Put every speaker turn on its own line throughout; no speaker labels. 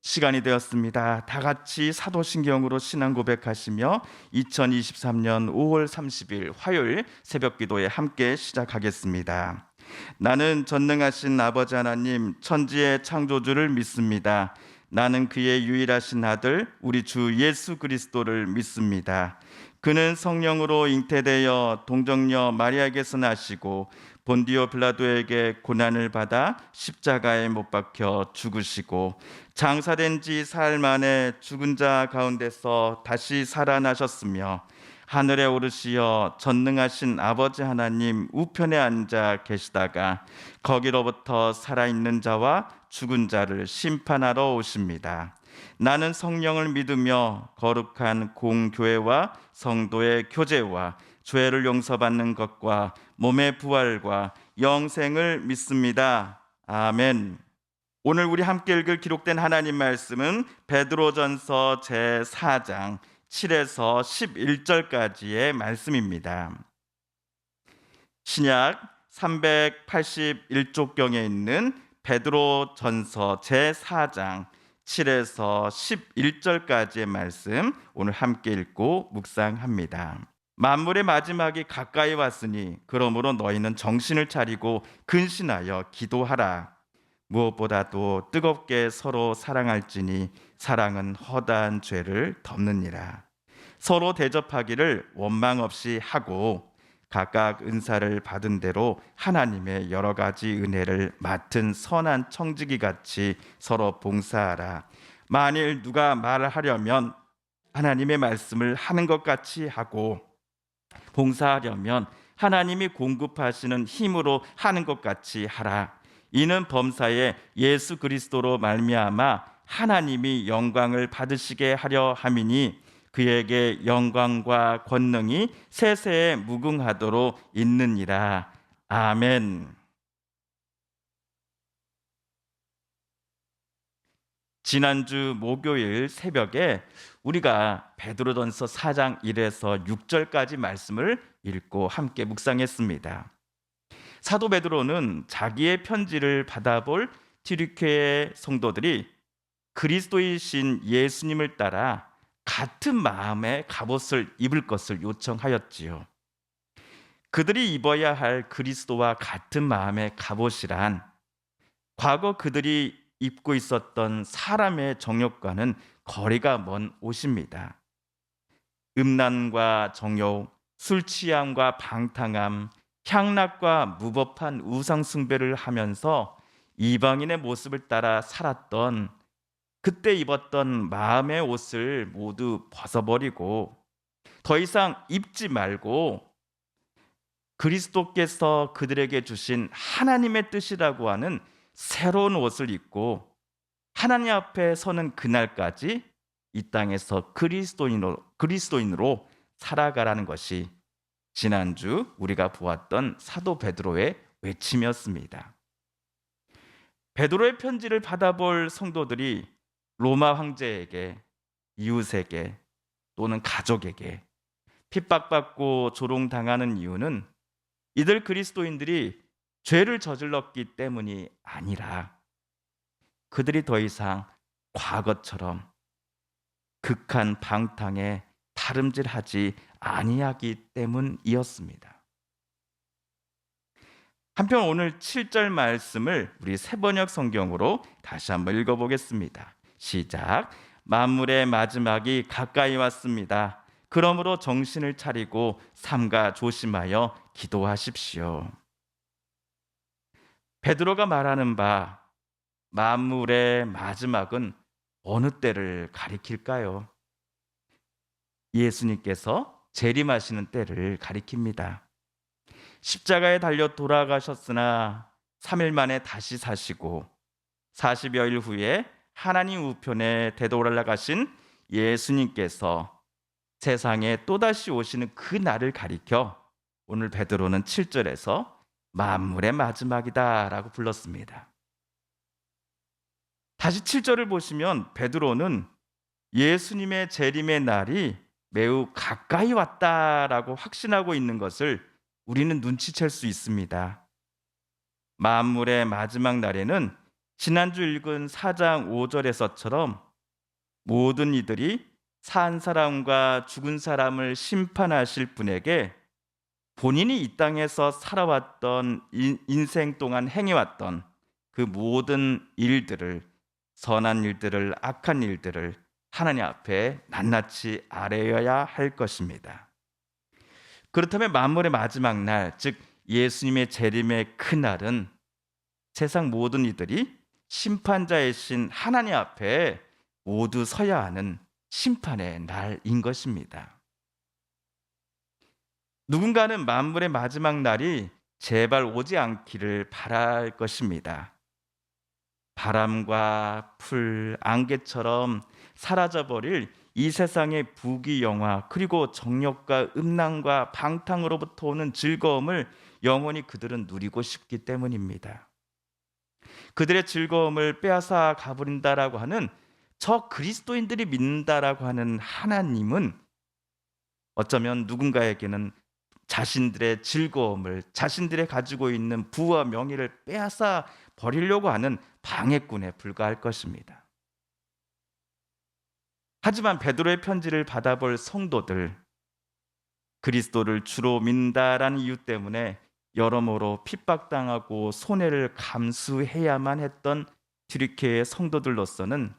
시간이 되었습니다. 다 같이 사도신경으로 신앙 고백하시며 2023년 5월 30일 화요일 새벽 기도에 함께 시작하겠습니다. 나는 전능하신 아버지 하나님 천지의 창조주를 믿습니다. 나는 그의 유일하신 아들 우리 주 예수 그리스도를 믿습니다. 그는 성령으로 잉태되어 동정녀 마리아에게서 나시고 본디오 빌라도에게 고난을 받아 십자가에 못 박혀 죽으시고 장사된 지 사흘 만에 죽은 자 가운데서 다시 살아나셨으며 하늘에 오르시어 전능하신 아버지 하나님 우편에 앉아 계시다가 거기로부터 살아있는 자와 죽은 자를 심판하러 오십니다. 나는 성령을 믿으며 거룩한 공교회와 성도의 교제와 죄를 용서받는 것과 몸의 부활과 영생을 믿습니다. 아멘. 오늘 우리 함께 읽을 기록된 하나님 말씀은 베드로전서 제4장 7에서 11절까지의 말씀입니다. 신약 381쪽경에 있는 베드로전서 제4장 7에서 11절까지의 말씀 오늘 함께 읽고 묵상합니다. 만물의 마지막이 가까이 왔으니 그러므로 너희는 정신을 차리고 근신하여 기도하라. 무엇보다도 뜨겁게 서로 사랑할지니 사랑은 허다한 죄를 덮느니라. 서로 대접하기를 원망 없이 하고 각각 은사를 받은 대로 하나님의 여러 가지 은혜를 맡은 선한 청지기 같이 서로 봉사하라. 만일 누가 말을 하려면 하나님의 말씀을 하는 것 같이 하고 봉사하려면 하나님이 공급하시는 힘으로 하는 것 같이 하라. 이는 범사에 예수 그리스도로 말미암아 하나님이 영광을 받으시게 하려 함이니 그에게 영광과 권능이 세세에 무궁하도록 있느니라. 아멘. 지난주 목요일 새벽에 우리가 베드로전서 4장 1에서 6절까지 말씀을 읽고 함께 묵상했습니다. 사도 베드로는 자기의 편지를 받아볼 튀르케의 성도들이 그리스도이신 예수님을 따라 같은 마음의 갑옷을 입을 것을 요청하였지요. 그들이 입어야 할 그리스도와 같은 마음의 갑옷이란 과거 그들이 입고 있었던 사람의 정욕과는 거리가 먼 옷입니다. 음란과 정욕, 술 취함과 방탕함, 향락과 무법한 우상 숭배를 하면서 이방인의 모습을 따라 살았던 그때 입었던 마음의 옷을 모두 벗어버리고 더 이상 입지 말고 그리스도께서 그들에게 주신 하나님의 뜻이라고 하는 새로운 옷을 입고 하나님 앞에 서는 그날까지 이 땅에서 그리스도인으로 살아가라는 것이 지난주 우리가 보았던 사도 베드로의 외침이었습니다. 베드로의 편지를 받아볼 성도들이 로마 황제에게, 이웃에게 또는 가족에게 핍박받고 조롱당하는 이유는 이들 그리스도인들이 죄를 저질렀기 때문이 아니라 그들이 더 이상 과거처럼 극한 방탕에 다름질하지 아니하기 때문이었습니다. 한편 오늘 7절 말씀을 우리 새번역 성경으로 다시 한번 읽어보겠습니다. 시작. 만물의 마지막이 가까이 왔습니다. 그러므로 정신을 차리고 삼가 조심하여 기도하십시오. 베드로가 말하는 바 만물의 마지막은 어느 때를 가리킬까요? 예수님께서 재림하시는 때를 가리킵니다. 십자가에 달려 돌아가셨으나 3일 만에 다시 사시고 40여일 후에 하나님 우편에 되돌아가신 예수님께서 세상에 또다시 오시는 그 날을 가리켜 오늘 베드로는 7절에서 만물의 마지막이다 라고 불렀습니다. 다시 7절을 보시면 베드로는 예수님의 재림의 날이 매우 가까이 왔다라고 확신하고 있는 것을 우리는 눈치챌 수 있습니다. 만물의 마지막 날에는 지난주 읽은 4장 5절에서처럼 모든 이들이 산 사람과 죽은 사람을 심판하실 분에게 본인이 이 땅에서 살아왔던 인생 동안 행해왔던 그 모든 일들을, 선한 일들을, 악한 일들을 하나님 앞에 낱낱이 아뢰어야 할 것입니다. 그렇다면 만물의 마지막 날, 즉 예수님의 재림의 그날은 세상 모든 이들이 심판자이신 하나님 앞에 모두 서야 하는 심판의 날인 것입니다. 누군가는 만물의 마지막 날이 제발 오지 않기를 바랄 것입니다. 바람과 풀, 안개처럼 사라져버릴 이 세상의 부귀영화, 그리고 정욕과 음란과 방탕으로부터 오는 즐거움을 영원히 그들은 누리고 싶기 때문입니다. 그들의 즐거움을 빼앗아 가버린다라고 하는, 저 그리스도인들이 믿는다라고 하는 하나님은 어쩌면 누군가에게는 자신들의 즐거움을, 자신들의 가지고 있는 부와 명예를 빼앗아 버리려고 하는 방해꾼에 불과할 것입니다. 하지만 베드로의 편지를 받아볼 성도들, 그리스도를 주로 믿는다라는 이유 때문에 여러모로 핍박당하고 손해를 감수해야만 했던 디리케의 성도들로서는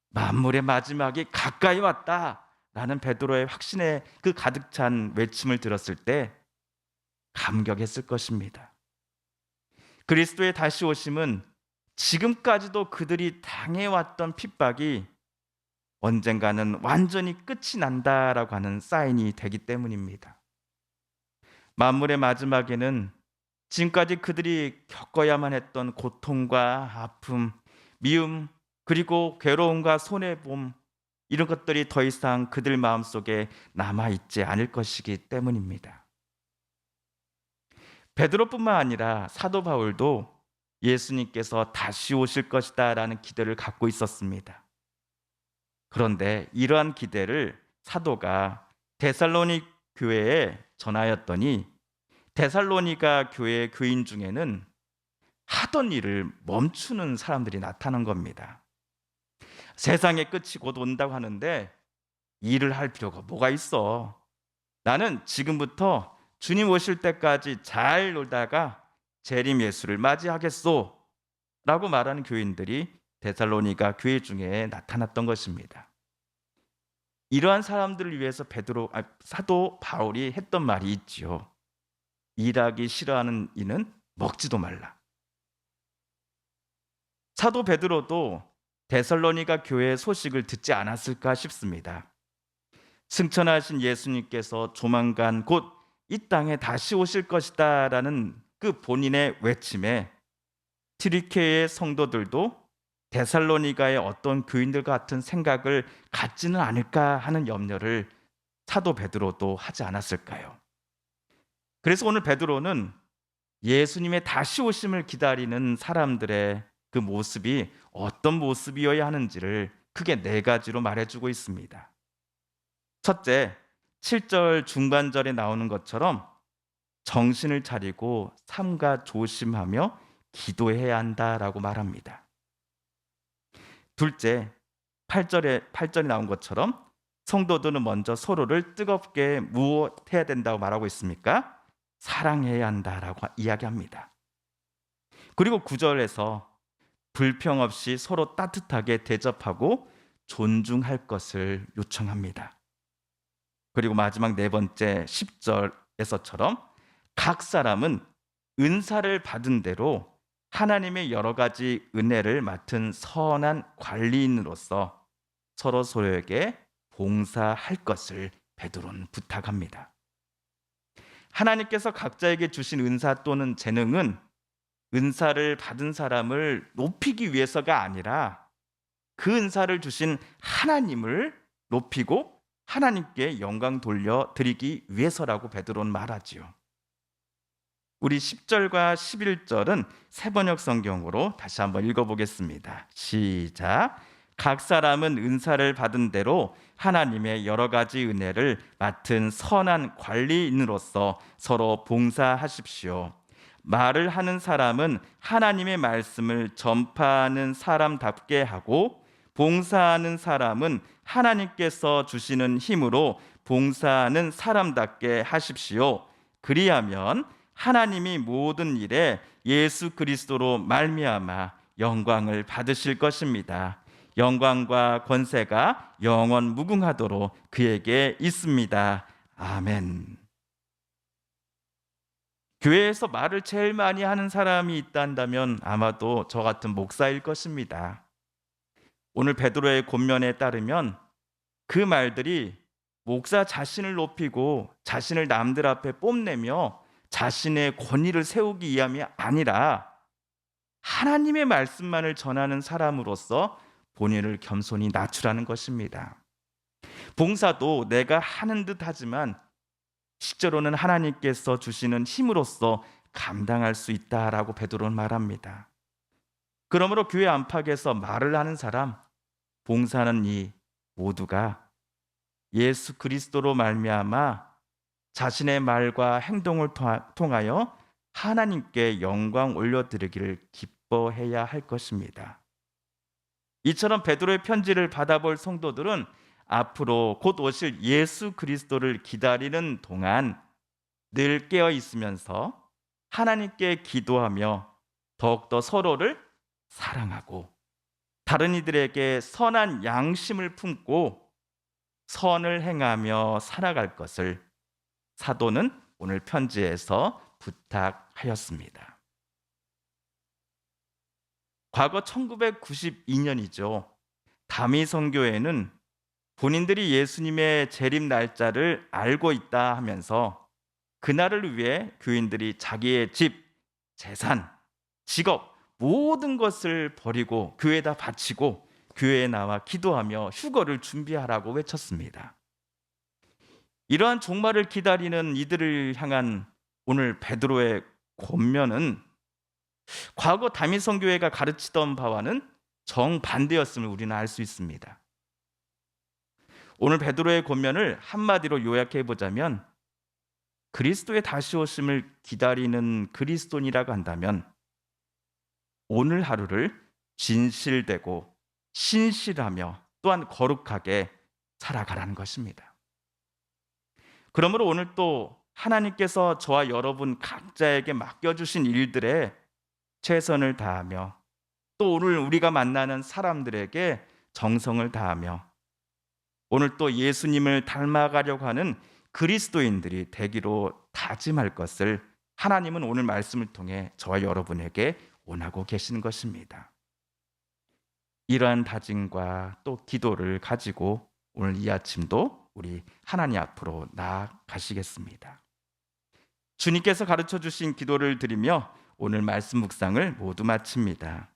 만물의 마지막이 가까이 왔다라는 베드로의 확신에 그 가득 찬 외침을 들었을 때 감격했을 것입니다. 그리스도의 다시 오심은 지금까지도 그들이 당해왔던 핍박이 언젠가는 완전히 끝이 난다라고 하는 사인이 되기 때문입니다. 만물의 마지막에는 지금까지 그들이 겪어야만 했던 고통과 아픔, 미움, 그리고 괴로움과 손해봄, 이런 것들이 더 이상 그들 마음속에 남아있지 않을 것이기 때문입니다. 베드로뿐만 아니라 사도 바울도 예수님께서 다시 오실 것이다 라는 기대를 갖고 있었습니다. 그런데 이러한 기대를 사도가 데살로니 교회에 전하였더니 데살로니가 교회 교인 중에는 하던 일을 멈추는 사람들이 나타난 겁니다. 세상의 끝이 곧 온다고 하는데 일을 할 필요가 뭐가 있어? 나는 지금부터 주님 오실 때까지 잘 놀다가 재림 예수를 맞이하겠소 라고 말하는 교인들이 데살로니가 교회 중에 나타났던 것입니다. 이러한 사람들을 위해서 사도 바울이 했던 말이 있지요. 일하기 싫어하는 이는 먹지도 말라. 사도 베드로도 데살로니가 교회의 소식을 듣지 않았을까 싶습니다. 승천하신 예수님께서 조만간 곧 이 땅에 다시 오실 것이다 라는 그 본인의 외침에 디리케의 성도들도 데살로니가의 어떤 교인들과 같은 생각을 갖지는 않을까 하는 염려를 사도 베드로도 하지 않았을까요? 그래서 오늘 베드로는 예수님의 다시 오심을 기다리는 사람들의 그 모습이 어떤 모습이어야 하는지를 크게 4가지로 말해주고 있습니다. 첫째, 7절 중반절에 나오는 것처럼 정신을 차리고 삼가 조심하며 기도해야 한다라고 말합니다. 둘째, 8절에 나온 것처럼 성도들은 먼저 서로를 뜨겁게 무엇해야 된다고 말하고 있습니까? 사랑해야 한다라고 이야기합니다. 그리고 9절에서 불평 없이 서로 따뜻하게 대접하고 존중할 것을 요청합니다. 그리고 마지막 4번째 10절에서처럼 각 사람은 은사를 받은 대로 하나님의 여러 가지 은혜를 맡은 선한 관리인으로서 서로에게 봉사할 것을 베드로는 부탁합니다. 하나님께서 각자에게 주신 은사 또는 재능은 은사를 받은 사람을 높이기 위해서가 아니라 그 은사를 주신 하나님을 높이고 하나님께 영광 돌려드리기 위해서라고 베드로는 말하지요. 우리 10절과 11절은 새번역 성경으로 다시 한번 읽어보겠습니다. 시작. 각 사람은 은사를 받은 대로 하나님의 여러 가지 은혜를 맡은 선한 관리인으로서 서로 봉사하십시오. 말을 하는 사람은 하나님의 말씀을 전파하는 사람답게 하고, 봉사하는 사람은 하나님께서 주시는 힘으로 봉사하는 사람답게 하십시오. 그리하면 하나님이 모든 일에 예수 그리스도로 말미암아 영광을 받으실 것입니다. 영광과 권세가 영원 무궁하도록 그에게 있습니다. 아멘. 교회에서 말을 제일 많이 하는 사람이 있다면 아마도 저 같은 목사일 것입니다. 오늘 베드로의 권면에 따르면 그 말들이 목사 자신을 높이고 자신을 남들 앞에 뽐내며 자신의 권위를 세우기 위함이 아니라 하나님의 말씀만을 전하는 사람으로서 본인을 겸손히 낮추라는 것입니다. 봉사도 내가 하는 듯 하지만 실제로는 하나님께서 주시는 힘으로써 감당할 수 있다라고 베드로는 말합니다. 그러므로 교회 안팎에서 말을 하는 사람, 봉사하는 이 모두가 예수 그리스도로 말미암아 자신의 말과 행동을 통하여 하나님께 영광 올려드리기를 기뻐해야 할 것입니다. 이처럼 베드로의 편지를 받아볼 성도들은 앞으로 곧 오실 예수 그리스도를 기다리는 동안 늘 깨어 있으면서 하나님께 기도하며 더욱더 서로를 사랑하고 다른 이들에게 선한 양심을 품고 선을 행하며 살아갈 것을 사도는 오늘 편지에서 부탁하였습니다. 과거 1992년이죠. 다미 선교회는 본인들이 예수님의 재림 날짜를 알고 있다 하면서 그날을 위해 교인들이 자기의 집, 재산, 직업 모든 것을 버리고 교회에다 바치고 교회에 나와 기도하며 휴거를 준비하라고 외쳤습니다. 이러한 종말을 기다리는 이들을 향한 오늘 베드로의 권면은 과거 다미 선교회가 가르치던 바와는 정반대였음을 우리는 알 수 있습니다. 오늘 베드로의 권면을 한마디로 요약해 보자면 그리스도의 다시 오심을 기다리는 그리스도인이라고 한다면 오늘 하루를 진실되고 신실하며 또한 거룩하게 살아가라는 것입니다. 그러므로 오늘 또 하나님께서 저와 여러분 각자에게 맡겨주신 일들에 최선을 다하며 또 오늘 우리가 만나는 사람들에게 정성을 다하며 오늘 또 예수님을 닮아가려고 하는 그리스도인들이 되기로 다짐할 것을 하나님은 오늘 말씀을 통해 저와 여러분에게 원하고 계시는 것입니다. 이러한 다짐과 또 기도를 가지고 오늘 이 아침도 우리 하나님 앞으로 나아가시겠습니다. 주님께서 가르쳐 주신 기도를 드리며 오늘 말씀 묵상을 모두 마칩니다.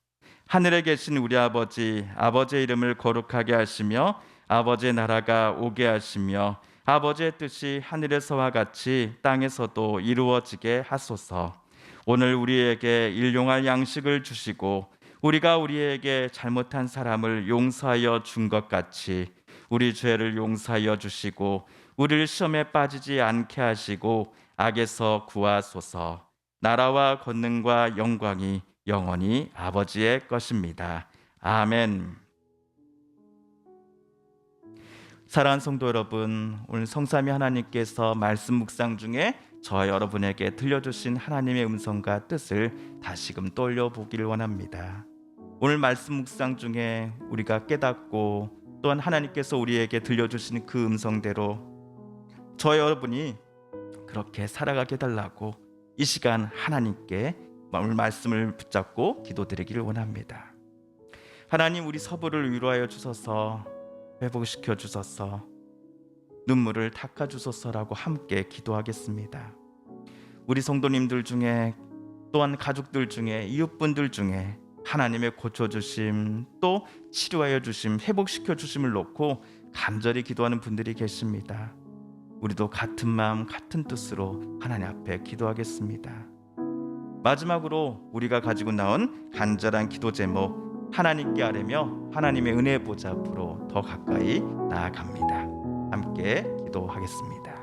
하늘에 계신 우리 아버지, 아버지의 이름을 거룩하게 하시며 아버지의 나라가 오게 하시며 아버지의 뜻이 하늘에서와 같이 땅에서도 이루어지게 하소서. 오늘 우리에게 일용할 양식을 주시고 우리가 우리에게 잘못한 사람을 용서하여 준 것 같이 우리 죄를 용서하여 주시고 우리를 시험에 빠지지 않게 하시고 악에서 구하소서. 나라와 권능과 영광이 영원히 아버지의 것입니다. 아멘. 사랑하는 성도 여러분, 오늘 성삼위 하나님께서 말씀 묵상 중에 저와 여러분에게 들려주신 하나님의 음성과 뜻을 다시금 떠올려보기를 원합니다. 오늘 말씀 묵상 중에 우리가 깨닫고 또한 하나님께서 우리에게 들려주시는 그 음성대로 저와 여러분이 그렇게 살아가게 해달라고 이 시간 하나님께 오늘 말씀을 붙잡고 기도드리기를 원합니다. 하나님, 우리 서부를 위로하여 주소서, 회복시켜 주소서, 눈물을 닦아 주소서라고 함께 기도하겠습니다. 우리 성도님들 중에 또한 가족들 중에 이웃분들 중에 하나님의 고쳐주심 또 치료하여 주심 회복시켜 주심을 놓고 간절히 기도하는 분들이 계십니다. 우리도 같은 마음 같은 뜻으로 하나님 앞에 기도하겠습니다. 마지막으로 우리가 가지고 나온 간절한 기도 제목 하나님께 아뢰며 하나님의 은혜 보좌 앞으로 더 가까이 나아갑니다. 함께 기도하겠습니다.